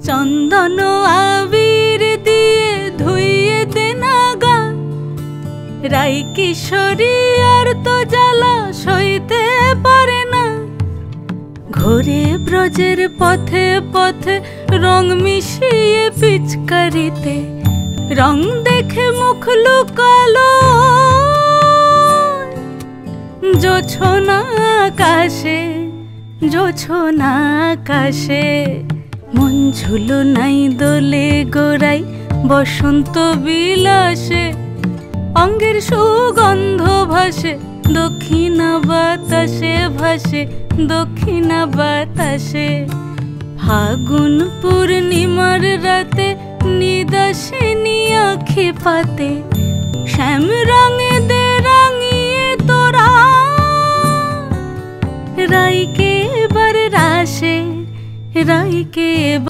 চন্দন আবির দিয়ে ধুইয়ে দে না গা, রাই কিশোরী আর তো জ্বালা সইতে পারে না। ঘোরে ব্রজের পথে পথে রং মিশিয়ে পিচকারিতে, রং দেখে মুখ লুকালো জোছনা আকাশে, জোছনা আকাশে। মন ঝুলো নাই দোলে গোড়াই বসন্ত বিলাসে, অঙ্গের সুগন্ধ ভাসে দক্ষিণা বাতাসে, ভাসে দক্ষিণা বাতাসে। ফাগুন পূর্ণিমার রাতে নিদাসিনী আঁখি পাতে, শ্যাম রঙে দে রাঙিয়ে তোরা রাইকে এবার রাশে, রাইকে।